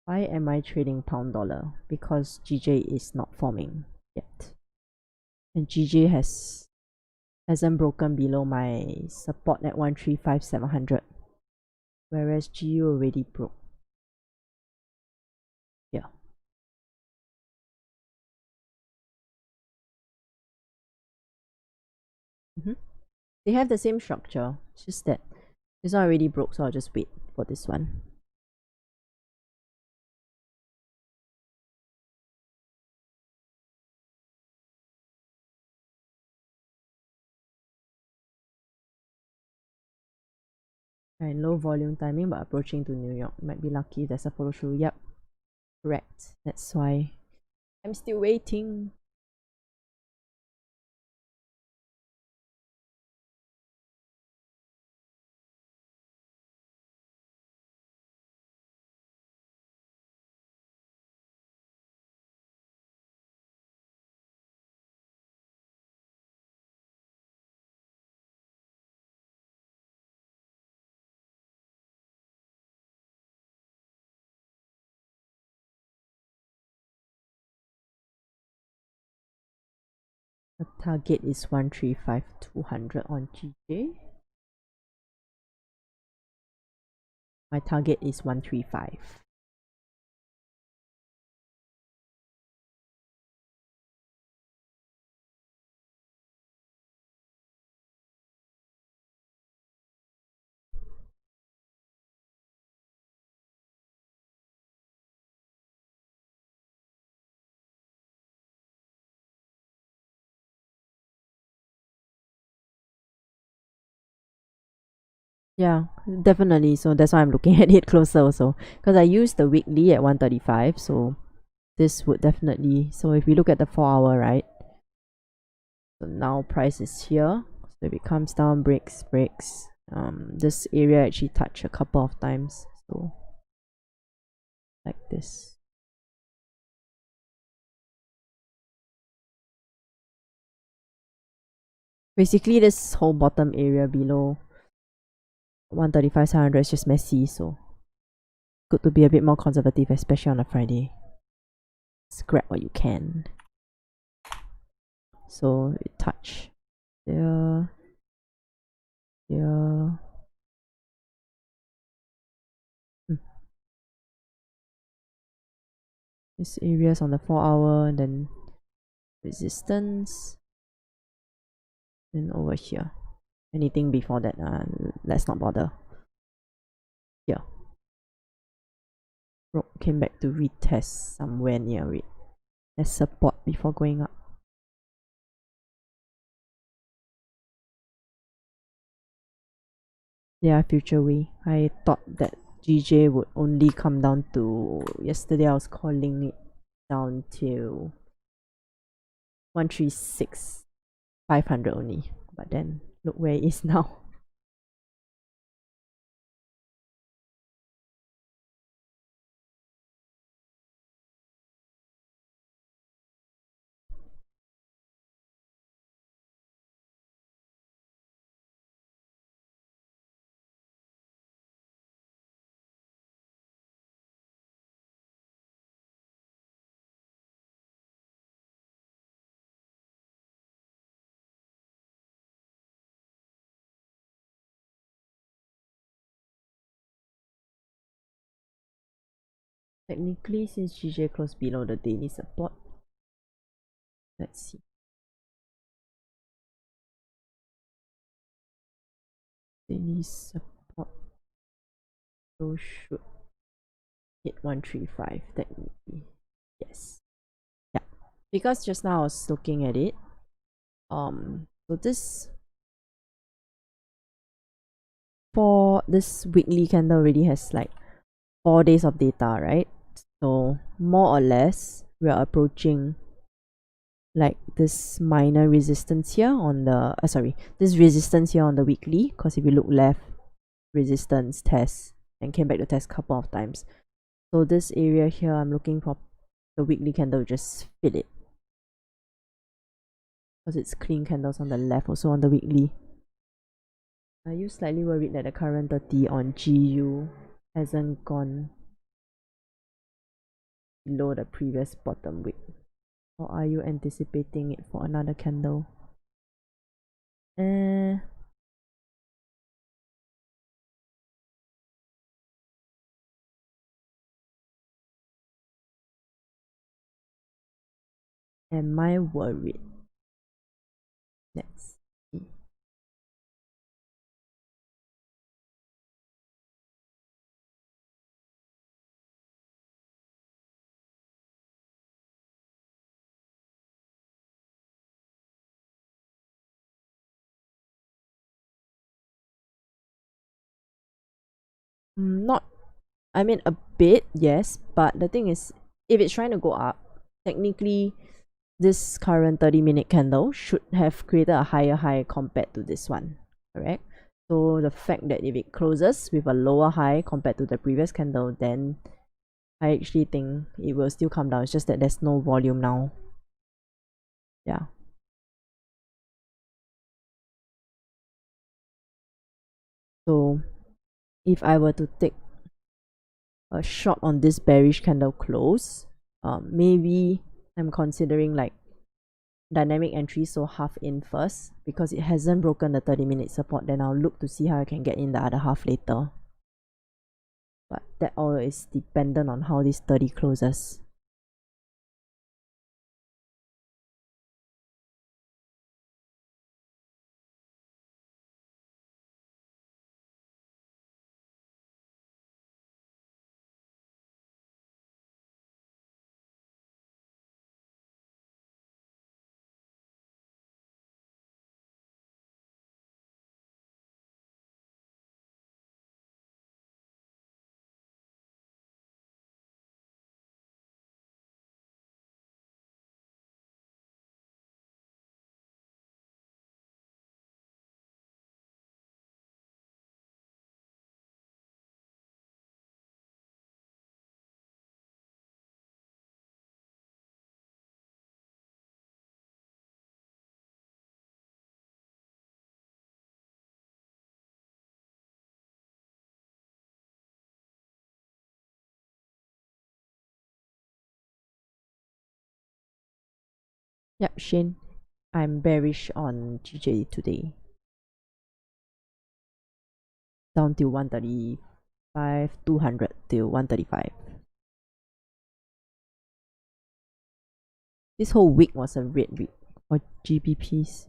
Why am I trading pound dollar? Because GJ is not forming yet. And GJ hasn't broken below my support at 135,700. Whereas GU already broke. Yeah. They have the same structure. It's just that this one already broke, so I'll just wait for this one. And low volume timing, but approaching to New York. Might be lucky if there's a follow through. Yep. Correct. That's why I'm still waiting. The target is 135,200 on GJ. My target is 135. Yeah, definitely. So that's why I'm looking at it closer also. Because I used the weekly at 135. So this would definitely. So if we look at the 4 hour, right? So now price is here. So if it comes down, breaks. This area actually touched a couple of times. So like this. Basically, this whole bottom area below 135,700 is just messy. So good to be a bit more conservative, especially on a Friday. Just grab what you can. So it touch there. This area's on the 4 hour, and then resistance. Then over here. Anything before that, let's not bother. Here. Broke, came back to retest somewhere near it as support before going up. Yeah, future way. I thought that GJ would only come down to, yesterday I was calling it down to 136.5 500 only, but then look where it is now. Technically, since GJ closed below the daily support, let's see. Daily support, so should hit 135 technically. Yes. Yeah. Because just now I was looking at it. So this weekly candle already has like 4 days of data, right? So more or less we're approaching like this minor resistance here on the this resistance here on the weekly, because if you look left, resistance test and came back to test a couple of times. So this area here, I'm looking for the weekly candle, just fit it, because it's clean candles on the left, also on the weekly. Are you slightly worried that the current 30 on GU hasn't gone below the previous bottom wick? Or are you anticipating it for another candle? Am I worried? Let's see. Not, I mean a bit, yes, but the thing is, if it's trying to go up, technically this current 30-minute candle should have created a higher high compared to this one, correct? So the fact that if it closes with a lower high compared to the previous candle, then I actually think it will still come down. It's just that there's no volume now. Yeah. So if I were to take a shot on this bearish candle close, maybe I'm considering like dynamic entry, so half in first, because it hasn't broken the 30-minute support. Then I'll look to see how I can get in the other half later, but that all is dependent on how this 30 closes. Yep, Shane, I'm bearish on GJ today, down to 135, 200 till 135. This whole week was a red week for GBPs.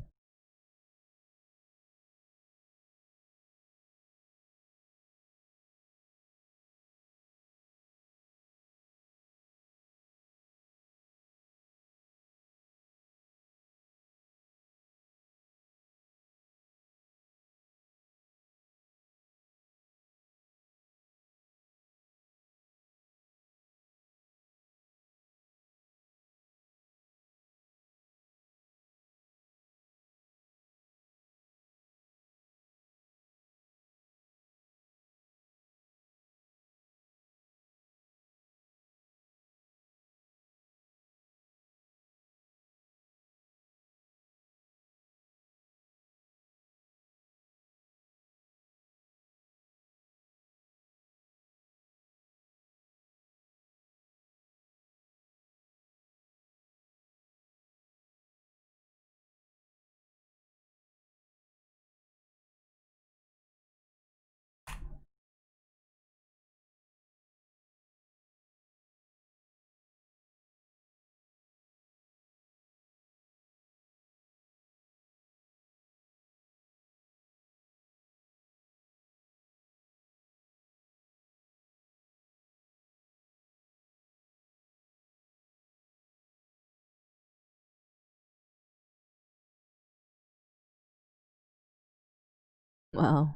Wow.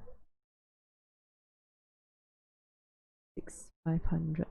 6,500.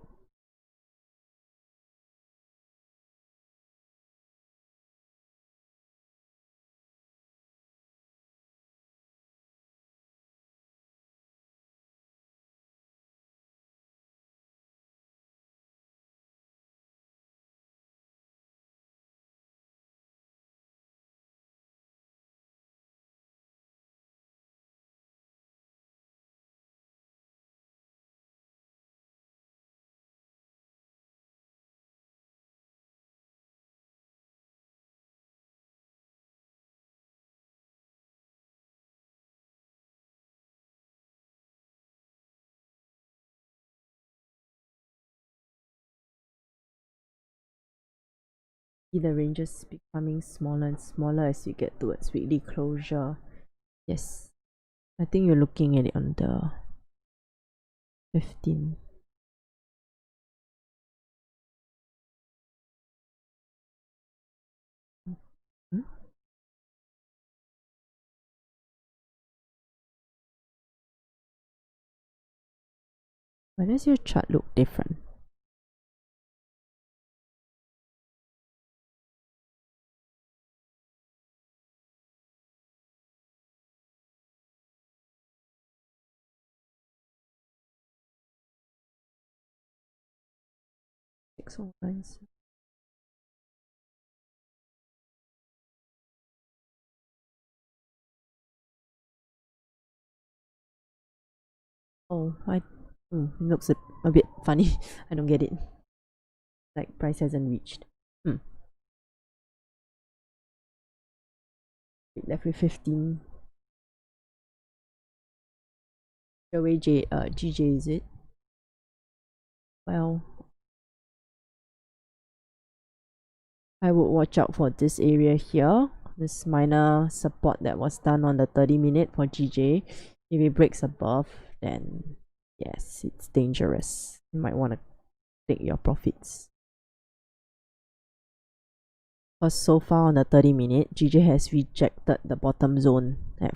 The ranges becoming smaller and smaller as you get towards weekly closure. Yes, I think you're looking at it on the 15. Hmm? Why does your chart look different? Six lines. Oh, it looks a bit funny. I don't get it. Like price hasn't reached. Left with 15. GJ is it? Well, I would watch out for this area here. This minor support that was done on the 30-minute for GJ. If it breaks above, then yes, it's dangerous. You might want to take your profits. Because so far on the 30-minute, GJ has rejected the bottom zone at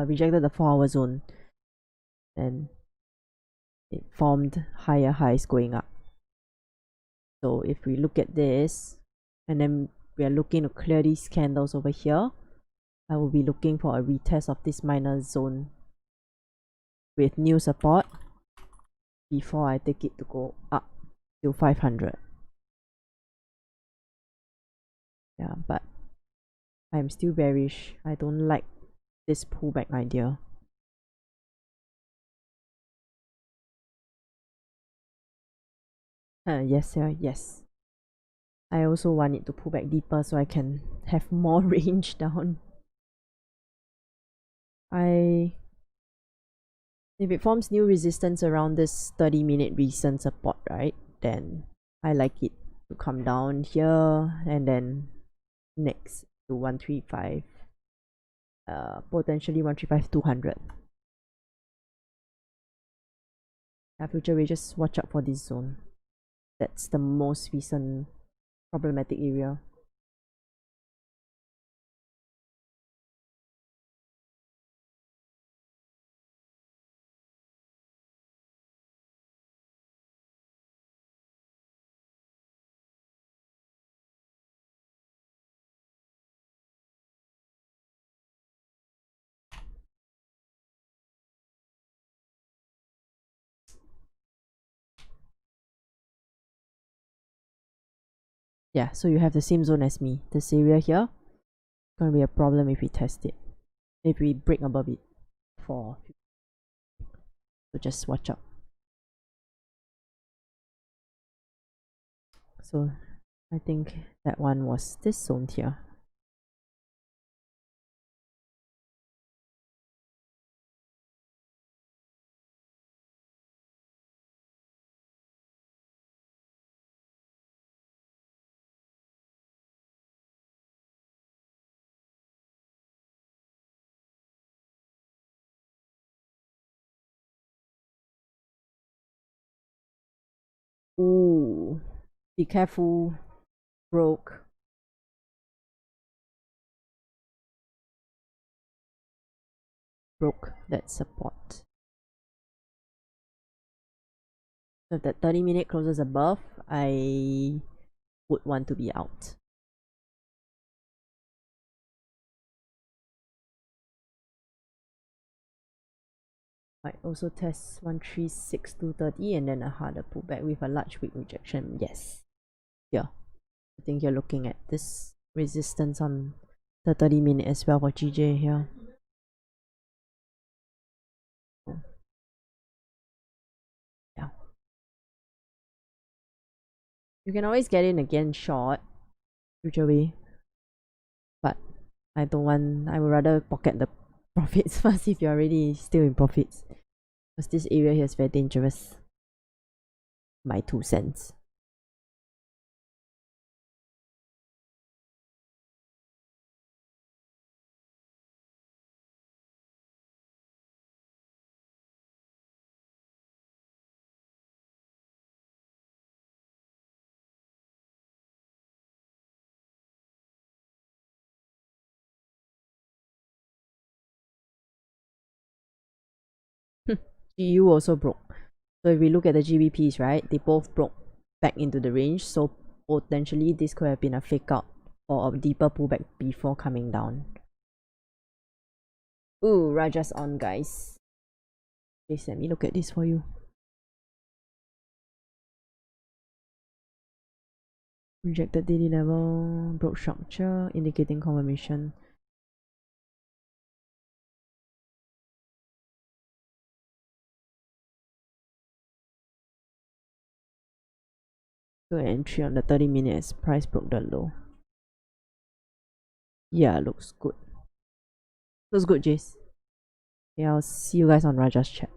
rejected the 4-hour zone, and it formed higher highs going up. So if we look at this, and then we are looking to clear these candles over here, I will be looking for a retest of this minor zone with new support before I take it to go up to 500. Yeah, but I'm still bearish. I don't like this pullback idea. Yes, sir, yes. I also want it to pull back deeper so I can have more range down. If it forms new resistance around this 30-minute recent support, right, then I like it to come down here and then next to 135, potentially 135 200. Future we just watch out for this zone. That's the most recent problematic area. Yeah, so you have the same zone as me. This area here, gonna be a problem if we test it. If we break above it so just watch out. So I think that one was this zone here. Ooh, be careful, broke. broke that support. So if that 30-minute closes above, I would want to be out. Might also test 136,230 and then a harder pullback with a large wick rejection. Yes. Yeah. I think you're looking at this resistance on the 30-minute as well for GJ here. Yeah. You can always get in again short, usually. But I don't want, I would rather pocket the profits first if you're already still in profits. Because this area here is very dangerous. My 2 cents. GU also broke. So if we look at the GBPs, right, they both broke back into the range. So potentially this could have been a fake out or a deeper pullback before coming down. Ooh, Raja's on, guys. Please let me look at this for you. Rejected daily level, broke structure, indicating confirmation. So entry on the 30 minutes, price broke the low. Yeah, looks good. Looks good, Jace. Okay, I'll see you guys on Raja's chat.